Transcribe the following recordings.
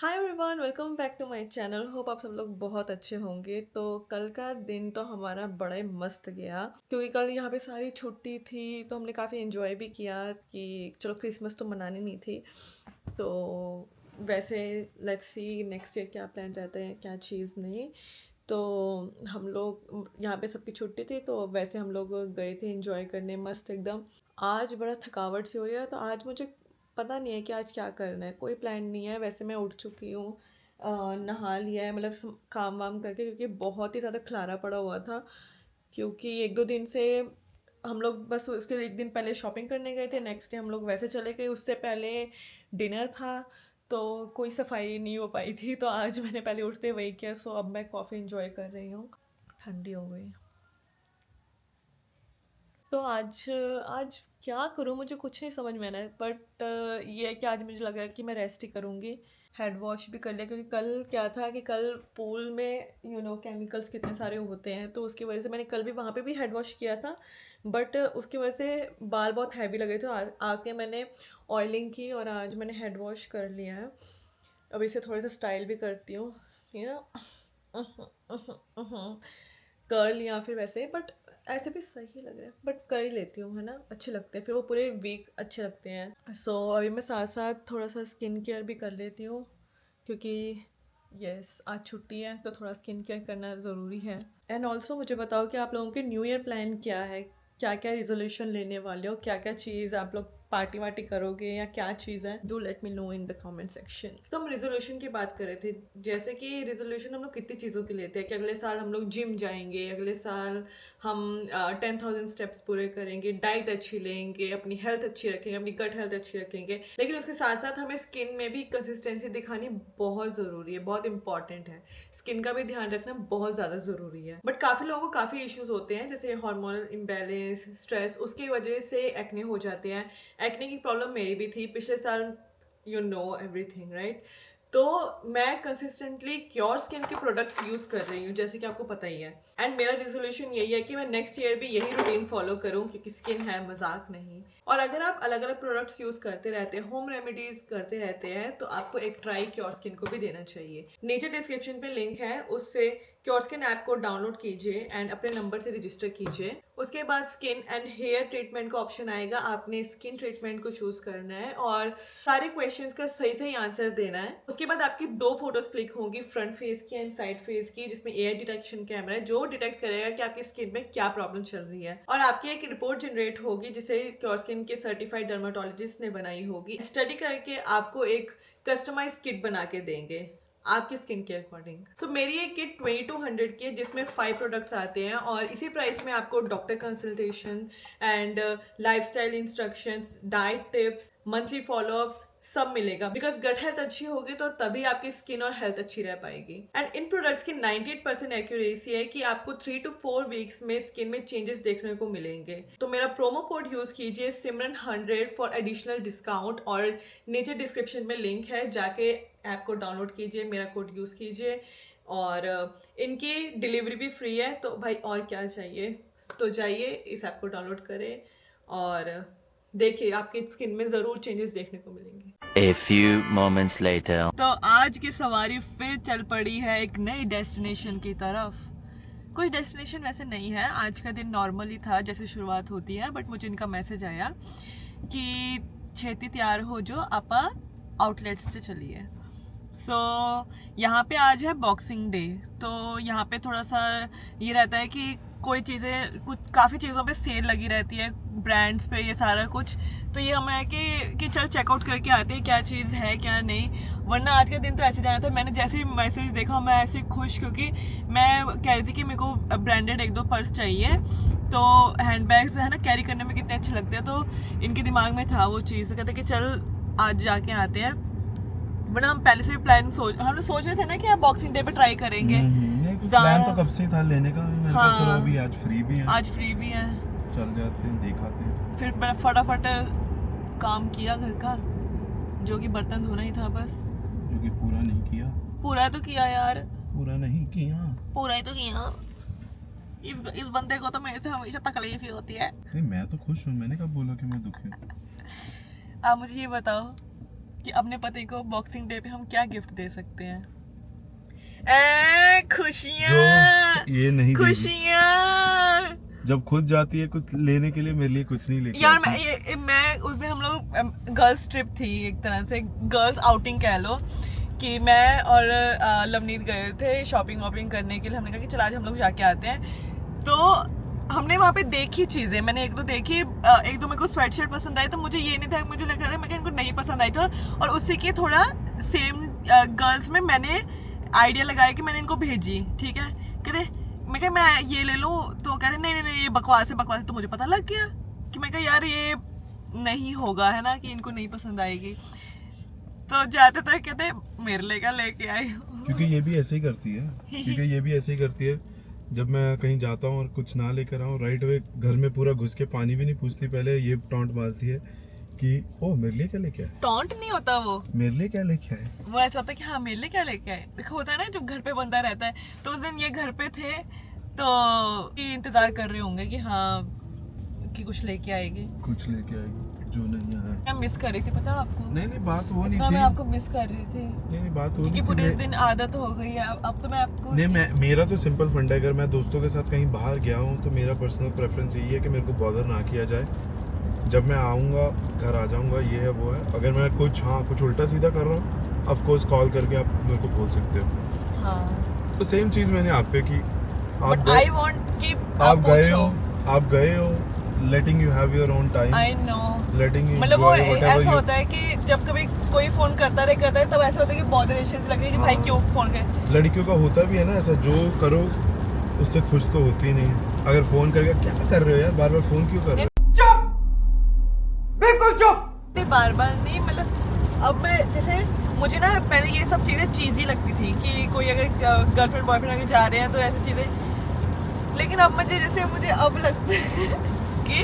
Hi everyone, welcome back to my channel. Hope आप सब लोग बहुत अच्छे होंगे। तो कल का दिन तो हमारा बड़ा ही मस्त गया क्योंकि कल यहाँ पे सारी छुट्टी थी, तो हमने काफ़ी एंजॉय भी किया कि चलो क्रिसमस तो मनानी नहीं थी। तो वैसे लेट्स सी नेक्स्ट ईयर क्या प्लान रहते हैं, क्या चीज़ नहीं। तो हम लोग यहाँ पे सबकी छुट्टी थी, तो वैसे हम लोग गए थे एंजॉय करने मस्त एकदम। आज बड़ा थकावट सी हो रही है, तो आज मुझे पता नहीं है कि आज क्या करना है, कोई प्लान नहीं है। वैसे मैं उठ चुकी हूँ, नहा लिया है, मतलब काम वाम करके, क्योंकि बहुत ही ज़्यादा खलारा पड़ा हुआ था। क्योंकि एक दो दिन से हम लोग बस उसके एक दिन पहले शॉपिंग करने गए थे, नेक्स्ट डे हम लोग वैसे चले गए, उससे पहले डिनर था। तो कोई सफाई नहीं हो पाई थी, तो आज मैंने पहले उठते वही किया। सो अब मैं कॉफ़ी इंजॉय कर रही हूँ, ठंडी हो गई। तो आज आज क्या करूँ, मुझे कुछ नहीं समझ में आ रहा है, बट ये है कि आज मुझे लग रहा है कि मैं रेस्ट ही करूँगी। हेड वॉश भी कर लिया, क्योंकि कल क्या था कि कल पूल में केमिकल्स कितने सारे होते हैं, तो उसकी वजह से मैंने कल भी वहाँ पे भी हेड वॉश किया था। बट उसकी वजह से बाल बहुत हैवी लग रहे थे, तो आके मैंने ऑयलिंग की और आज मैंने हेड वॉश कर लिया है। अब इसे थोड़ा सा स्टाइल भी करती हूँ, यू कर्ल या फिर वैसे, बट ऐसे भी सही लग रहा है, बट कर ही लेती हूँ, है ना, अच्छे लगते हैं फिर वो पूरे वीक अच्छे लगते हैं। अभी मैं साथ साथ थोड़ा सा स्किन केयर भी कर लेती हूँ, क्योंकि यस आज छुट्टी है, तो थोड़ा स्किन केयर करना ज़रूरी है। एंड ऑल्सो मुझे बताओ कि आप लोगों के न्यू ईयर प्लान क्या है, क्या क्या रिजोल्यूशन लेने वाले हो, क्या क्या चीज़ आप लोग पार्टी वार्टी करोगे या क्या चीज़ है। Do let me know in the comment section. तो हम रिजोल्यूशन की बात कर रहे थे, जैसे कि रिजोल्यूशन हम लोग कितनी चीज़ों के लेते हैं कि अगले साल हम लोग जिम जाएंगे, अगले साल हम 10,000 स्टेप्स पूरे करेंगे, डाइट अच्छी लेंगे, अपनी हेल्थ अच्छी रखेंगे, अपनी गट हेल्थ अच्छी रखेंगे। लेकिन उसके साथ साथ हमें स्किन में भी कंसिस्टेंसी दिखानी बहुत ज़रूरी है, बहुत इंपॉर्टेंट है। स्किन का भी ध्यान रखना बहुत ज़्यादा ज़रूरी है। बट काफ़ी लोगों को काफ़ी इश्यूज होते हैं, जैसे हार्मोनल इम्बैलेंस, स्ट्रेस, उसकी वजह से एक्ने हो जाते हैं। एक्ने की प्रॉब्लम मेरी भी थी पिछले साल, यू नो एवरीथिंग राइट। तो मैं कंसिस्टेंटली क्योर स्किन के प्रोडक्ट्स यूज़ कर रही हूँ, जैसे कि आपको पता ही है। एंड मेरा रेजोल्यूशन यही है कि मैं नेक्स्ट ईयर भी यही रूटीन फॉलो करूँ, क्योंकि स्किन है, मजाक नहीं। और अगर आप अलग अलग प्रोडक्ट्स यूज़ करते रहते हैं, होम रेमेडीज करते रहते हैं, तो आपको एक ट्राई क्योर स्किन को भी देना चाहिए। नीचे डिस्क्रिप्शन पे लिंक है, उससे क्योर स्किन ऐप को डाउनलोड कीजिए एंड अपने नंबर से रजिस्टर कीजिए। उसके बाद स्किन एंड हेयर ट्रीटमेंट का ऑप्शन आएगा, आपने स्किन ट्रीटमेंट को चूज करना है और सारे क्वेश्चंस का सही सही आंसर देना है। उसके बाद आपकी दो फोटोज क्लिक होंगी, फ्रंट फेस की एंड साइड फेस की, जिसमें एयर डिटेक्शन कैमरा है जो डिटेक्ट करेगा कि आपकी स्किन में क्या प्रॉब्लम चल रही है। और आपकी एक रिपोर्ट जनरेट होगी, जिसे क्योर स्किन के सर्टिफाइड डर्माटोलॉजिस्ट ने बनाई होगी। स्टडी करके आपको एक कस्टमाइज किट बना के देंगे आपकी स्किन के अकॉर्डिंग। सो मेरी ये किट 2200 की है, जिसमें 5 प्रोडक्ट्स आते हैं, और इसी प्राइस में आपको doctor consultation and lifestyle instructions, diet tips, monthly follow-ups सब मिलेगा। बिकॉज गट हेल्थ अच्छी होगी तो तभी आपकी स्किन और हेल्थ अच्छी रह पाएगी। एंड इन प्रोडक्ट्स की 98% एक्यूरेसी है कि आपको 3 to 4 वीक्स में स्किन में चेंजेस देखने को मिलेंगे। तो मेरा प्रोमो कोड यूज कीजिए सिमरन100 फॉर एडिशनल डिस्काउंट, और नीचे डिस्क्रिप्शन में लिंक है, जाके ऐप को डाउनलोड कीजिए, मेरा कोड यूज़ कीजिए। और इनकी डिलीवरी भी फ्री है, तो भाई और क्या चाहिए। तो जाइए इस ऐप को डाउनलोड करें और देखिए, आपकी स्किन में ज़रूर चेंजेस देखने को मिलेंगे। A few moments later. तो आज की सवारी फिर चल पड़ी है एक नई डेस्टिनेशन की तरफ। कोई डेस्टिनेशन वैसे नहीं है, आज का दिन नॉर्मली था जैसे शुरुआत होती है, बट मुझे इनका मैसेज आया कि छेती तैयार हो जो आपा आउटलेट्स से चलिए। यहाँ पे आज है बॉक्सिंग डे, तो यहाँ पे थोड़ा सा ये रहता है कि कोई चीज़ें, कुछ काफ़ी चीज़ों पे सेल लगी रहती है, ब्रांड्स पे, ये सारा कुछ। तो ये हमें है कि चल चेकआउट करके आते हैं क्या चीज़ है क्या नहीं। वरना आज का दिन तो ऐसे जाना था। मैंने जैसे ही मैसेज देखा मैं ऐसे खुश, क्योंकि मैं कह रही थी कि मेरे को ब्रांडेड एक दो पर्स चाहिए, तो हैंड बैग्स है ना कैरी करने में कितने अच्छे लगते हैं। तो इनके दिमाग में था वो चीज़, तो कहते कि चल आज जाके आते हैं। वरना हम पहले से भी हम लोग सोच रहे थे ना कि आप बॉक्सिंग डे पे ट्राई करेंगे। प्लान तो कब से ही था लेने का, मैंने कहा चलो अभी आज फ्री भी है, आज फ्री भी है, चल जाते हैं, दिखाते हैं। फिर मैं फटाफट काम किया घर का, जो कि बर्तन धोना ही था बस। जो कि पूरा नहीं किया। पूरा तो किया यार, पूरा नहीं किया। पूरा ही तो किया। इस बंदे को तो मेरे से हमेशा तकलीफ ही होती है। नहीं, मैं तो खुश हूँ, मैंने कब बोला कि मैं दुखी हूँ। आप मुझे ये बताओ कि अपने पति को बॉक्सिंग डे पे हम क्या गिफ्ट दे सकते हैं। खुशियाँ, जो ये नहीं देगी। खुशियाँ। जब खुद जाती है कुछ लेने के लिए, मेरे लिए कुछ नहीं लेके यार आती। मैं उस दिन हम लोग गर्ल्स ट्रिप थी, एक तरह से गर्ल्स आउटिंग कह लो, कि मैं और लवनीत गए थे शॉपिंग वॉपिंग करने के लिए। हमने कहा कि चल आज हम लोग जाके आते हैं। तो हमने वहाँ पे देखी चीज़ें, मैंने एक दो देखी, एक दो मेरे को स्वेटशर्ट पसंद आई, तो मुझे ये नहीं था, मुझे लगा था मैं इनको नहीं पसंद आई था। और उसी के थोड़ा सेम गर्ल्स में मैंने आइडिया लगाया कि मैंने इनको भेजी, ठीक है। कहते मैं कहा मैं ये ले लूँ, तो कहते नहीं ये बकवास है। तो मुझे पता लग गया कि मैं कहा यार ये नहीं होगा, है ना, कि इनको नहीं पसंद आएगी। तो जाते थे कहते मेरे लिए क्या लेके आए हो। क्योंकि ये भी ऐसे ही करती है। जब मैं कहीं जाता हूँ और कुछ ना लेकर आऊँ, राइट अवे घर में पूरा घुस के पानी भी नहीं पूछती, पहले ये टॉन्ट मारती है कि ओ मेरे लिए क्या लेके आए। टॉन्ट नहीं होता वो, मेरे लिए क्या लेके आए। वो ऐसा होता है कि हाँ मेरे लिए क्या लेके आए। देखो होता है ना जब घर पे बंदा रहता है, तो उस दिन ये घर पे थे तो ये इंतजार कर रहे होंगे कि हाँ कि कुछ लेके आएगी, जो नहीं है। मैं मिस कर रही थी, पता आपको। नहीं बात वो नहीं हाँ, थी। मैं आपको मिस कर रही थी। नहीं बात वो क्योंकि नहीं पूरे थी। दिन आदत हो गई है, अब तो मैं आपको नहीं मेरा तो सिंपल फंडा है, अगर मैं दोस्तों के साथ कहीं बाहर गया हूँ तो मेरा पर्सनल प्रेफरेंस यही है कि मेरे को बॉदर ना किया जाए। जब मैं आऊँगा घर आ जाऊँगा, ये है वो है। अगर मैं कुछ उल्टा सीधा कर रहा हूँ, ऑफ कोर्स कॉल करके आप मेरे को बोल सकते हो। हाँ। तो सेम चीज़ मैंने आप पे की। आई वांट कि आप गए हो letting you have your own time. I know, letting you मतलब वो ऐसा होता है कि जब कभी कोई फोन करता है तब ऐसा होता है कि बॉदरेशंस लग रही है कि भाई क्यों फोन कर। लड़कियों का होता भी है ना ऐसा, जो करो उससे खुश तो होती नहीं। अगर फोन करके क्या कर रहे हो यार, बार बार फोन क्यों कर रहे हो। चुप, बिल्कुल चुप। नहीं बार नहीं, मतलब अब मैं जैसे मुझे ना पहले ये सब चीज़ें चीज़ी लगती थी कि कोई अगर गर्लफ्रेंड बॉयफ्रेंड आगे जा रहे हैं तो ऐसी चीज़ें, लेकिन अब मुझे अब लगता है कि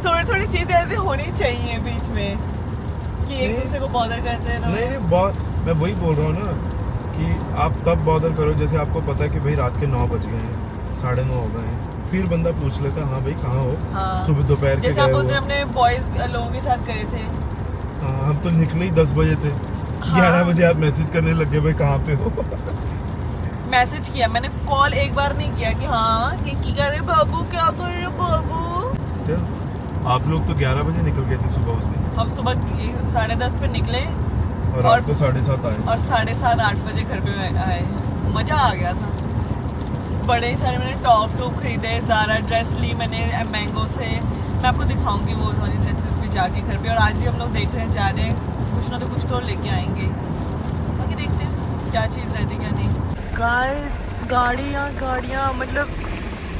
थोड़ी चीज़ें ऐसी होनी चाहिए बीच में कि एक दूसरे को बॉदर करते हैं ना। नहीं मैं वही बोल रहा हूँ ना कि आप तब बॉदर करो जैसे आपको पता है कि भाई रात के 9 बज गए हैं, 9:30 हो गए हैं, फिर बंदा पूछ लेता है हाँ भाई कहाँ हो। हाँ। सुबह दोपहर के जैसे आप उस दिन अपने बॉयज लोगों के साथ गए थे। हाँ, हम तो निकले ही 10 बजे थे। हाँ। 11 बजे आप मैसेज करने लगे भाई कहाँ पे हो। मैसेज किया मैंने, कॉल एक बार नहीं किया कि हाँ कि कर रहे बाबू, क्या कर रहे बाबू। आप लोग तो 11 बजे निकल गए थे सुबह उस दिन। हम सुबह 10:30 पे निकले और रात को 7:30 आए। और 7:30 8 बजे घर पे आए। मजा आ गया था। बड़े सारे मैंने टॉप खरीदे, ज़ारा ड्रेस ली मैंने मैंगो से। मैं आपको दिखाऊंगी वो वाली ड्रेसेस भी जाके घर पे। और आज भी हम लोग देख रहे हैं, जा रहे हैं, कुछ ना तो कुछ तो लेके आएंगे। बाकी देखते हैं क्या चीज़ रहती क्या नहीं। गाइस गाड़ियाँ मतलब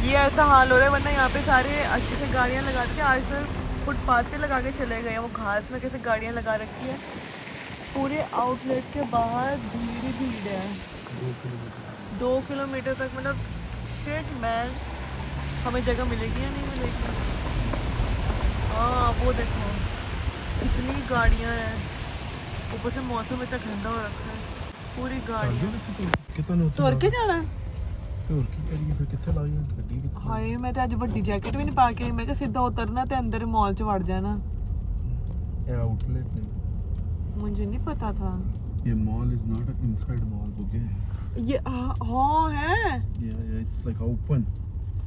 ये ऐसा हाल हो रहा है, वरना यहाँ पे सारे अच्छे से गाड़ियाँ लगा के आज तो फुटपाथ पे लगा के चले गए हैं। वो घास में कैसे गाड़ियाँ लगा रखी है, पूरे आउटलेट के बाहर भीड़ ही भीड़ है। 2 किलोमीटर तक, मतलब शिट मैन, हमें जगह मिलेगी या नहीं मिलेगी। हाँ वो देखो कितनी गाड़ियाँ हैं, ऊपर से मौसम इतना ठंडा हो रखा है, पूरी गाड़ियाँ। तो और क्या जाना हाय, मैं तो आज ਵੱਡੀ जैकेट भी नहीं पा के, मैं सीधा उतरना ते अंदर मॉल च वड़ जाना। आउटलेट नहीं, मुझे नहीं पता था ये mall is not inside mall, okay. ये हाँ है, इट्स लाइक ओपन।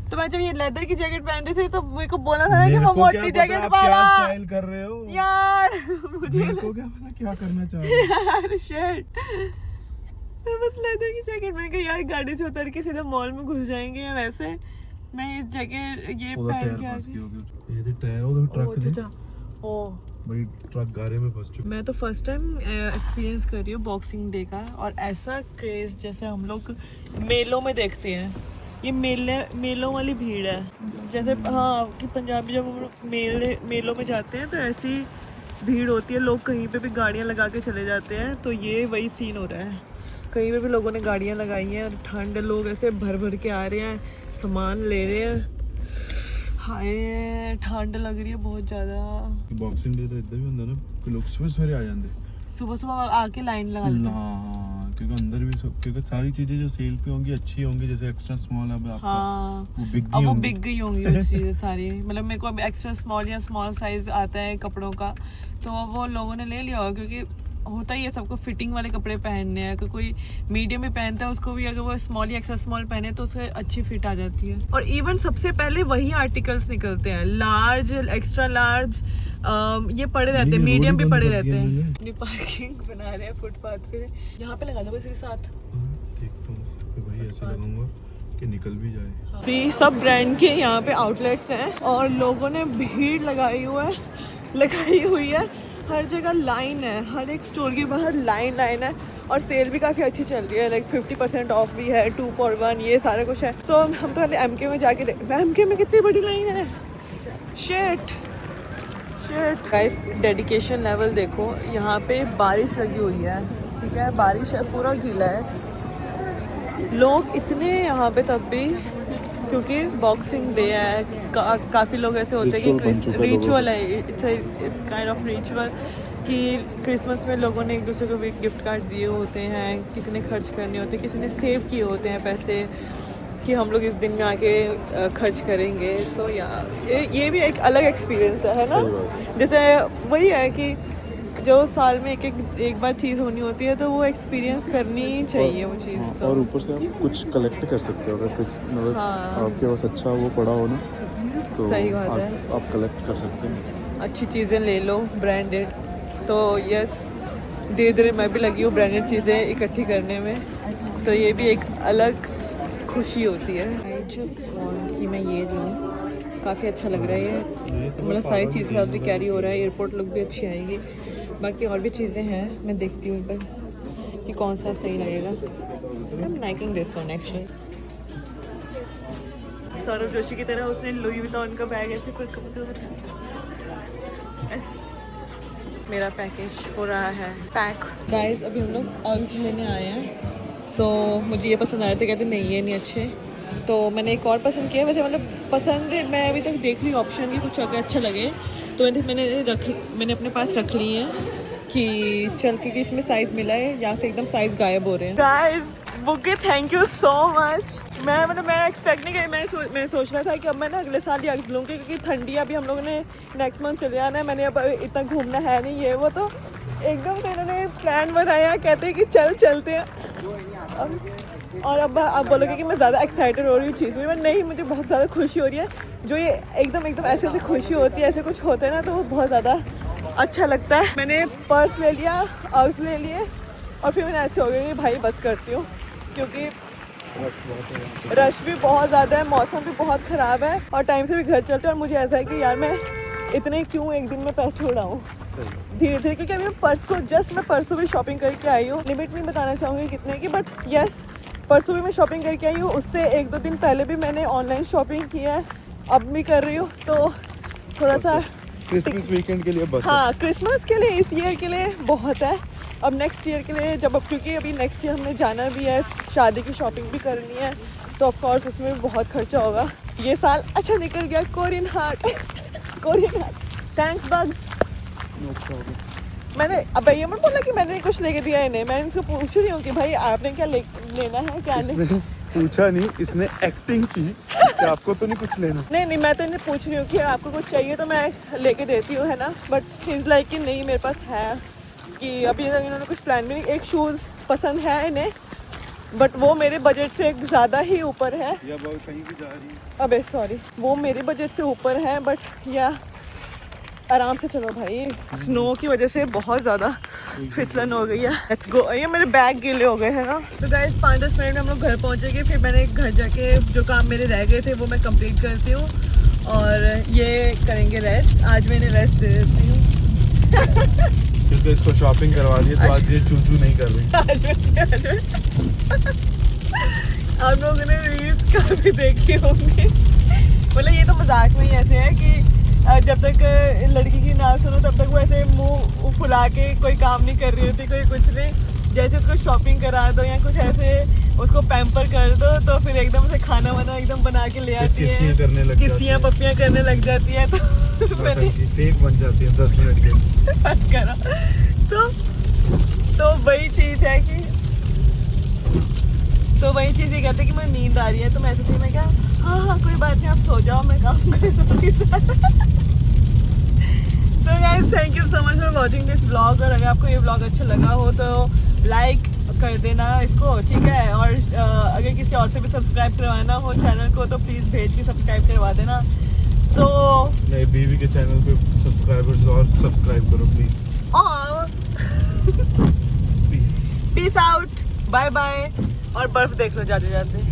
तो मैं जब ये लेदर की जैकेट पहन रही थी तो मेरे को बोला था कि मैं मोटी जैकेट क्या स्टाइल कर रहे हो यार। मुझे मेरे को क्या पता क्या करना चाह रहे हो यार शिट, मैं बस लेदर की जैकेट, मैंने कहा यार गाड़ी से उतर के सीधा मॉल में घुस जाएंगे या वैसे। मैं ये जैकेट ये पहन के आ गई। ये टायर वो ट्रक दे। अच्छा ओ भाई ट्रक गाड़ी में फंस चुका। मैं तो फर्स्ट टाइम एक्सपीरियंस कर रही हूँ बॉक्सिंग डे का, और ऐसा क्रेज जैसे हम लोग मेलों में देखते हैं। ये मेलों वाली भीड़ है, जैसे हाँ कि पंजाबी जब हम लोग मेलों में जाते हैं तो ऐसी भीड़ होती है, लोग कहीं पे भी गाड़ियाँ लगा के चले जाते हैं। तो ये वही सीन हो रहा है, कहीं पे भी लोगों ने गाड़ियाँ लगाई हैं और ठंड, लोग ऐसे भर के आ रहे हैं, सामान ले रहे हैं। हाय ठंड लग रही है बहुत ज़्यादा। बॉक्सिंग डे तो इधर भी होता ना कि लोग सुबह आ जाते, सुबह आके लाइन लगा लेते हैं। हाँ, क्योंकि अंदर भी क्योंकि सारी चीजें जो सेल पे होंगी अच्छी होंगी, जैसे एक्स्ट्रा स्मॉल अब आपका हाँ वो बिक गई होंगी वो चीज़ें सारी। मतलब मेरे को अब एक्स्ट्रा स्मॉल या स्मॉल साइज आता है कपड़ों का, तो वो लोगों ने ले लिया होगा क्योंकि होता ही है सबको फिटिंग वाले कपड़े पहनने हैं, कोई मीडियम भी पहनता है उसको भी अगर वो स्मॉल या एक्स्ट्रा स्मॉल पहने तो उसे अच्छी फिट आ जाती है। और इवन सबसे पहले वही आर्टिकल्स निकलते हैं, लार्ज, एक्स्ट्रा लार्ज, ये पड़े रहते हैं, मीडियम भी पड़े रहते हैं। ये पार्किंग बना रहे हैं फुटपाथ पे, यहाँ पे लगा दो बस इसके साथ। देखता हूँ भाई, ऐसे लगाऊंगा कि निकल भी जाए। तो सब ब्रांड के यहाँ पे आउटलेट्स हैं और लोगों ने भीड़ लगाई हुई है, हर जगह लाइन है, हर एक स्टोर के बाहर लाइन है और सेल भी काफ़ी अच्छी चल रही है, लाइक 50% ऑफ भी है, 2 for 1 ये सारा कुछ है। सो हम पहले MK में जाके MK में कितनी बड़ी लाइन है, शिट गाइस। डेडिकेशन लेवल देखो, यहाँ पे बारिश लगी हुई है, ठीक है, बारिश है, पूरा गीला है, लोग इतने यहाँ पे तब भी, क्योंकि बॉक्सिंग डे है, काफ़ी लोग ऐसे होते हैं कि रिचुअल है, इट्स काइंड ऑफ रिचुअल कि क्रिसमस में लोगों ने एक दूसरे को भी गिफ्ट कार्ड दिए होते हैं, किसी ने खर्च करने होते हैं, किसी ने सेव किए होते हैं पैसे कि हम लोग इस दिन में आके खर्च करेंगे। सो ये भी एक अलग एक्सपीरियंस है ना, जैसे वही है कि जो साल में एक बार चीज़ होनी होती है तो वो एक्सपीरियंस करनी चाहिए वो चीज़। तो और ऊपर से आप कुछ कलेक्ट कर सकते हो अगर कुछ मतलब आपके पास अच्छा वो पड़ा हो ना, तो सही बात है, आप कलेक्ट कर सकते हैं, अच्छी चीज़ें ले लो ब्रांडेड। तो यस, धीरे धीरे मैं भी लगी हूँ ब्रांडेड चीज़ें इकट्ठी करने में, तो ये भी एक अलग खुशी होती है। आई जस्ट वांट कि मैं ये लूँ, काफ़ी अच्छा लग रहा है ये, मतलब सारी चीज़ साथ भी कैरी हो रहा है, एयरपोर्ट लुक भी अच्छी आएगी। बाकी और भी चीज़ें हैं, मैं देखती हूँ पर कि कौन सा सही लगेगा। I am liking this one actually. Saurabh Joshi की तरह उसने लुई विटॉन का बैग ऐसे मेरा पैकेज हो रहा है पैक। गाइस अभी हम लोग अग्स लेने आए हैं, तो मुझे ये पसंद आया थे, कहते नहीं ये नहीं अच्छे, तो मैंने एक और पसंद किया। वैसे मतलब पसंद मैं अभी तक देख रही ऑप्शन की, कुछ अगर अच्छा लगे तो मैंने अपने पास रख ली है कि चल के कि इसमें साइज़ मिला है या फिर एकदम साइज़ गायब हो रहे हैं। Guys bouquet thank you so much. मैं एक्सपेक्ट नहीं करी, मैं सोच रहा था कि अब मैं ना अगले साल ही अग्स लूँगी, क्योंकि ठंडी अभी हम लोगों ने नेक्स्ट मंथ चले जाना है, मैंने अब इतना घूमना है नहीं ये वो, तो एकदम से इन्होंने प्लान बनाया, कहते हैं कि चलते हैं। और अब आप बोलोगे कि मैं ज़्यादा एक्साइटेड हो रही हूँ चीज़ में, बट नहीं, मुझे बहुत ज़्यादा खुशी हो रही है। जो ये एकदम ऐसे खुशी होती है, ऐसे कुछ होता है ना, तो वो बहुत ज़्यादा अच्छा लगता है। मैंने पर्स ले लिया, अग्स ले लिए, और फिर मैंने ऐसे हो गया कि भाई बस करती हूँ, क्योंकि रश भी बहुत ज़्यादा है, मौसम भी बहुत ख़राब है और टाइम से भी घर चलते हैं। और मुझे ऐसा है कि यार मैं इतने क्यों एक दिन में पैसे उड़ाऊँ धीरे धीरे, क्योंकि अभी मैं परसों भी शॉपिंग करके आई हूँ। लिमिट नहीं बताना चाहूँगी कितने की, बट यस परसों भी मैं शॉपिंग करके आई हूँ। उससे 1-2 दिन पहले भी मैंने ऑनलाइन शॉपिंग की है, अब भी कर रही हूँ। तो थोड़ा सा क्रिसमस वीकेंड के लिए बस, हाँ क्रिसमस के लिए, इस ईयर के लिए बहुत है। अब नेक्स्ट ईयर के लिए क्योंकि अभी नेक्स्ट ईयर हमने जाना भी है, शादी की शॉपिंग भी करनी है, तो ऑफ कोर्स उसमें भी बहुत खर्चा होगा। ये साल अच्छा निकल गया, कोरियन हार्ट थैंक्स बग्स। मैंने अब ये मत बोला कि मैंने कुछ लेके दिया इन्हें, मैं इनसे पूछ रही हूँ कि भाई आपने क्या लेना है क्या नहीं। पूछा नहीं, इसने एक्टिंग की कि आपको तो नहीं कुछ लेना। नहीं मैं तो इन्हें पूछ रही हूँ कि आपको कुछ चाहिए तो मैं लेके देती हूँ, है ना। बट इज़ लाइक कि नहीं मेरे पास है, कि अभी तक इन्होंने कुछ प्लान भी नहीं। एक शूज़ पसंद है इन्हें, बट वो मेरे बजट से ज़्यादा ही ऊपर है। या कहीं भी जा रही है, अबे सॉरी, वो मेरे बजट से ऊपर है, बट या आराम से चलो भाई, स्नो की वजह से बहुत ज़्यादा फिसलन हो गई है। Let's go. ये मेरे बैग गीले हो गए हैं ना। तो गाइस 5-10 मिनट में हम लोग घर पहुँचेंगे, फिर मैंने घर जाके जो काम मेरे रह गए थे वो मैं कंप्लीट करती हूँ और ये करेंगे रेस्ट। आज मैंने रेस्ट दे देती हूँ क्योंकि इसको शॉपिंग करवा दी तो आज ये चूचू नहीं कर रही। आप लोगों ने रील्स काफ़ी देखी होंगी, मतलब ये तो मजाक में ही ऐसे है कि जब तक लड़की की ना सुनो तब तक वो ऐसे मुंह फुला के कोई काम नहीं कर रही होती, कोई कुछ नहीं। जैसे उसको शॉपिंग करा दो या कुछ ऐसे उसको पैम्पर कर दो तो फिर एकदम से खाना वाना एकदम बना के ले आती है, किसियाँ पप्पियाँ करने लग जाती है। तो मैंने फेक बन जाती है 10 मिनट के। बस करो। तो वही चीज़ है कि ये कहते हैं कि मुझे नींद आ रही है, तो मैं ऐसे मैं क्या हाँ कोई बात नहीं, आप सो जाओ, मैं काम करूँगी। तो so guys thank you so much for watching this vlog. और अगर आपको ये व्लॉग अच्छा लगा हो तो लाइक कर देना इसको, ठीक है। और अगर किसी और से भी सब्सक्राइब करवाना हो चैनल को तो प्लीज़ भेज के सब्सक्राइब करवा देना। तो नहीं, बीवी के चैनल पे सब्सक्राइबर्स और सब्सक्राइब करो please. Peace out, bye bye. और बर्फ देख लो जाते जाते।